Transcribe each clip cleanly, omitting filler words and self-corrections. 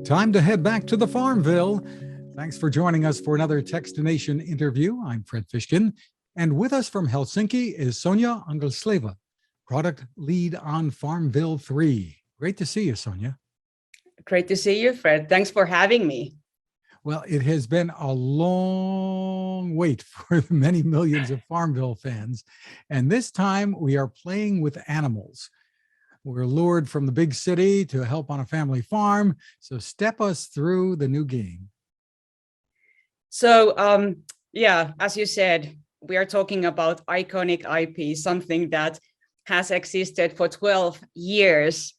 Time to head back to the Farmville. Thanks for joining us for another Techstination interview. I'm Fred Fishkin, and with us from Helsinki is Sonja Angesleva, product lead on Farmville 3. Great to see you, Sonja. Great to see you, Fred. Thanks for having me. Well, it has been a long wait for the many millions of Farmville fans, and this time we are playing with animals. We're lured from the big city to help on a family farm. So step us through the new game. So, as you said, we are talking about iconic IP, something that has existed for 12 years.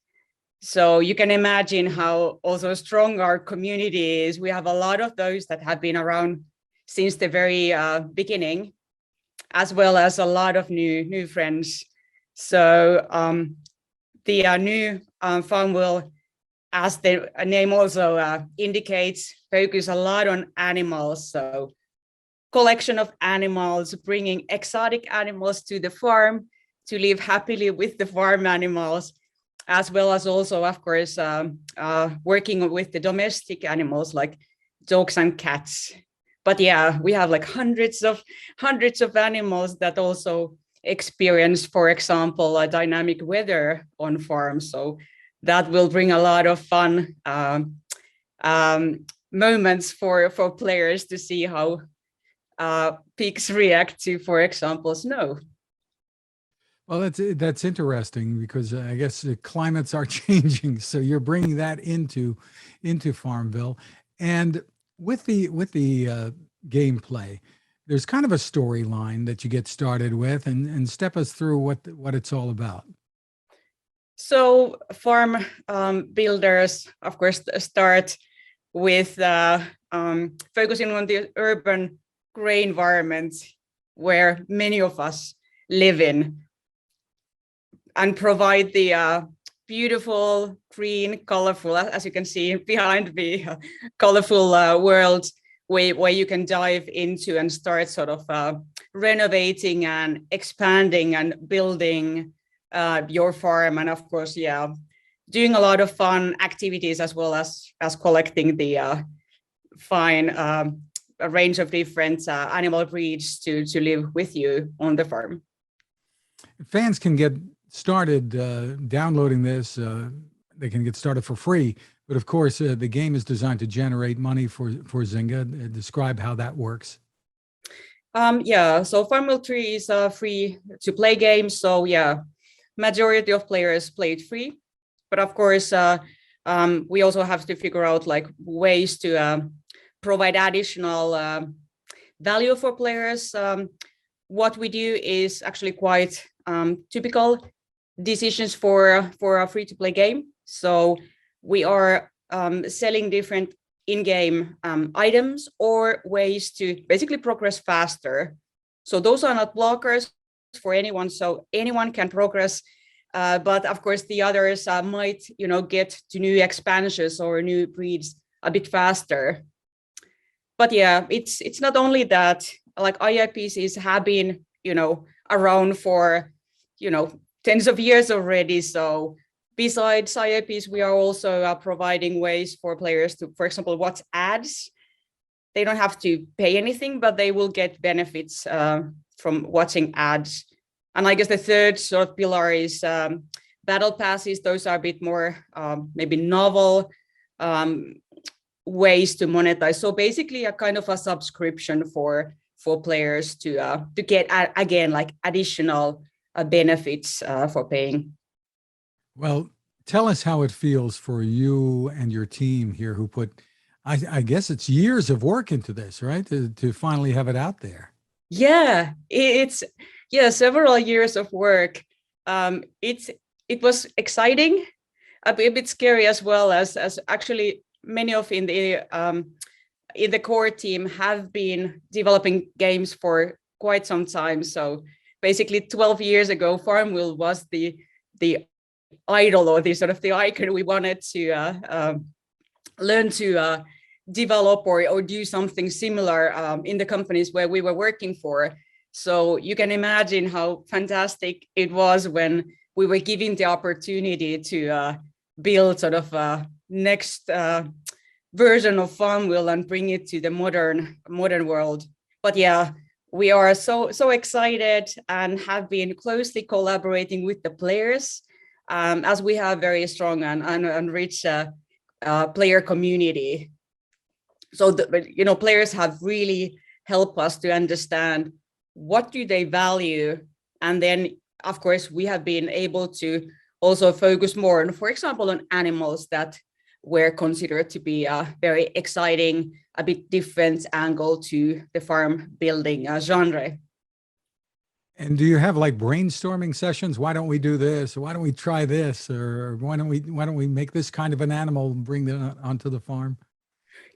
So you can imagine how also strong our community is. We have a lot of those that have been around since the very beginning, as well as a lot of new friends. So the new Farmville, as the name also indicates, focus a lot on animals. So collection of animals, bringing exotic animals to the farm to live happily with the farm animals, as well as also, of course, working with the domestic animals like dogs and cats. But yeah, we have like hundreds of animals that also experience, for example, a dynamic weather on farms. So that will bring a lot of fun moments for players to see how pigs react to, for example, snow. Well, that's interesting because I guess the climates are changing. So you're bringing that into Farmville, and with the gameplay, there's kind of a storyline that you get started with, and step us through what it's all about. So farm builders, of course, start with focusing on the urban gray environment where many of us live in, and provide the beautiful, green, colorful, as you can see behind me, colorful world where you can dive into and start sort of renovating and expanding and building your farm. And of course, doing a lot of fun activities as well as collecting the fine a range of different animal breeds to live with you on the farm. Fans can get started downloading this. They can get started for free. But of course, the game is designed to generate money for Zynga. Describe how that works. So Farmville 3 is a free to play game. So majority of players play it free. But of course, we also have to figure out like ways to provide additional value for players. What we do is actually quite typical decisions for a free to play game. So we are selling different in-game items or ways to basically progress faster. So those are not blockers for anyone, so anyone can progress. But of course, the others might, get to new expansions or new breeds a bit faster. But it's not only that. Like IIPs have been, around for, tens of years already. So besides IIPs, we are also providing ways for players to, for example, watch ads. They don't have to pay anything, but they will get benefits from watching ads. And I guess the third sort of pillar is battle passes. Those are a bit more maybe novel ways to monetize. So basically a kind of a subscription for players to get, again, like additional benefits for paying. Well, tell us how it feels for you and your team here who put, I guess it's years of work into this, right? To finally have it out there. Yeah, it's several years of work. It was exciting, a bit scary as well, as actually many of in the core team have been developing games for quite some time. So basically 12 years ago, Farmville was the idol, or the sort of the icon we wanted to learn to develop or do something similar in the companies where we were working for. So you can imagine how fantastic it was when we were given the opportunity to build sort of next version of Farmville and bring it to the modern world. But yeah, we are so excited and have been closely collaborating with the players, as we have very strong and rich player community. So players have really helped us to understand what do they value, and then of course we have been able to also focus more on, for example, on animals that were considered to be a very exciting, a bit different angle to the farm building genre. And do you have like brainstorming sessions? Why don't we do this? Or why don't we try this? Or why don't we make this kind of an animal and bring that onto the farm?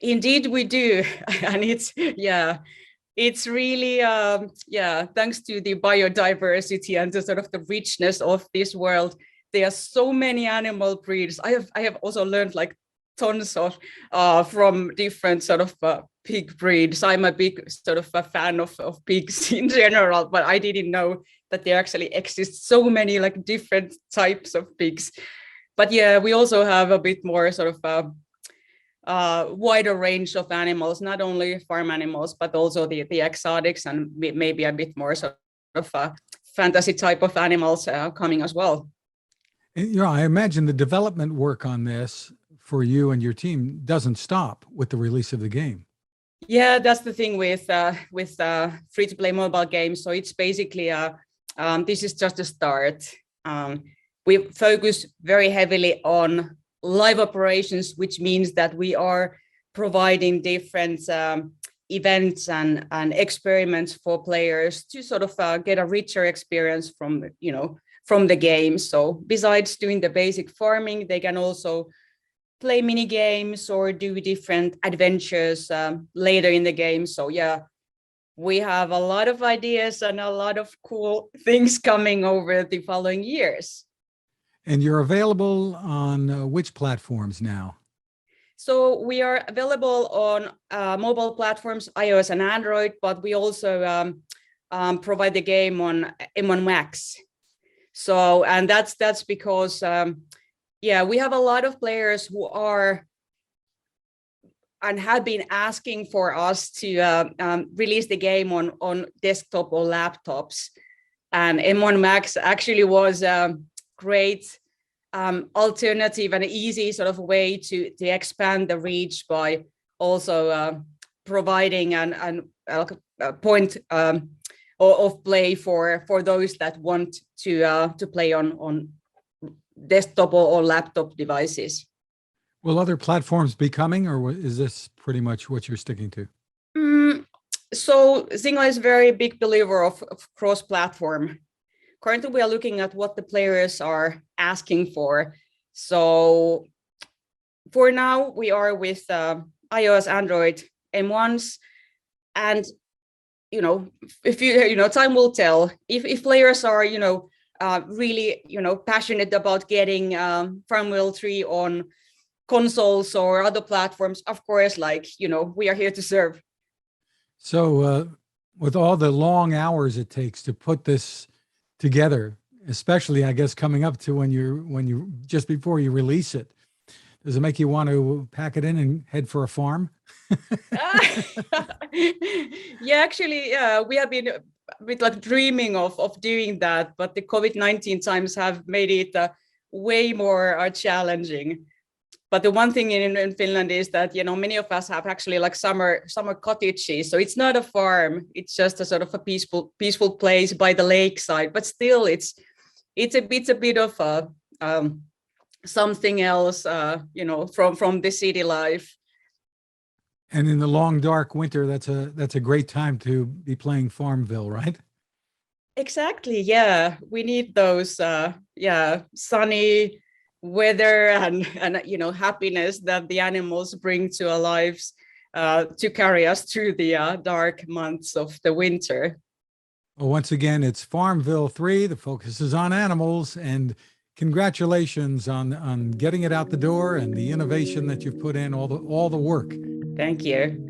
Indeed, we do, and it's really thanks to the biodiversity and the sort of the richness of this world. There are so many animal breeds. I have also learned like tons of from different sort of pig breeds. I'm a big sort of a fan of pigs in general, but I didn't know that there actually exist so many like different types of pigs. But yeah, we also have a bit more sort of wider range of animals, not only farm animals, but also the exotics and maybe a bit more sort of fantasy type of animals coming as well. I imagine the development work on this for you and your team doesn't stop with the release of the game. Yeah, that's the thing with free-to-play mobile games. So it's basically this is just a start. We focus very heavily on live operations, which means that we are providing different events and experiments for players to sort of get a richer experience from the game. So besides doing the basic farming, they can also play mini games or do different adventures later in the game. So yeah, we have a lot of ideas and a lot of cool things coming over the following years. And you're available on which platforms now? So we are available on mobile platforms, iOS and Android, but we also provide the game on M1 Max. So, and that's because, we have a lot of players who are and have been asking for us to release the game on desktop or laptops. And M1 Max actually was a great alternative and easy sort of way to expand the reach by also providing a point of play for those that want to play on desktop or laptop devices. Will other platforms be coming, or is this pretty much what you're sticking to? So Zynga is a very big believer of cross-platform. Currently, we are looking at what the players are asking for. So for now, we are with iOS, Android, M1s, and if time will tell. If players are really passionate about getting Farmville 3 on consoles or other platforms, of course, we are here to serve. So with all the long hours it takes to put this together, especially I guess coming up to when you just before you release it, does it make you want to pack it in and head for a farm? Yeah, actually, we have been a bit dreaming of doing that, but the COVID-19 times have made it way more challenging. But the one thing in Finland is that many of us have actually summer cottages, so it's not a farm; it's just a sort of a peaceful place by the lakeside. But still, it's a bit of a something else, from the city life. And in the long dark winter, that's a great time to be playing Farmville, right? Exactly. Yeah, we need those sunny weather and happiness that the animals bring to our lives to carry us through the dark months of the winter. Well, once again, it's Farmville 3. The focus is on animals, and congratulations on getting it out the door and the innovation that you've put in, all the work. Thank you.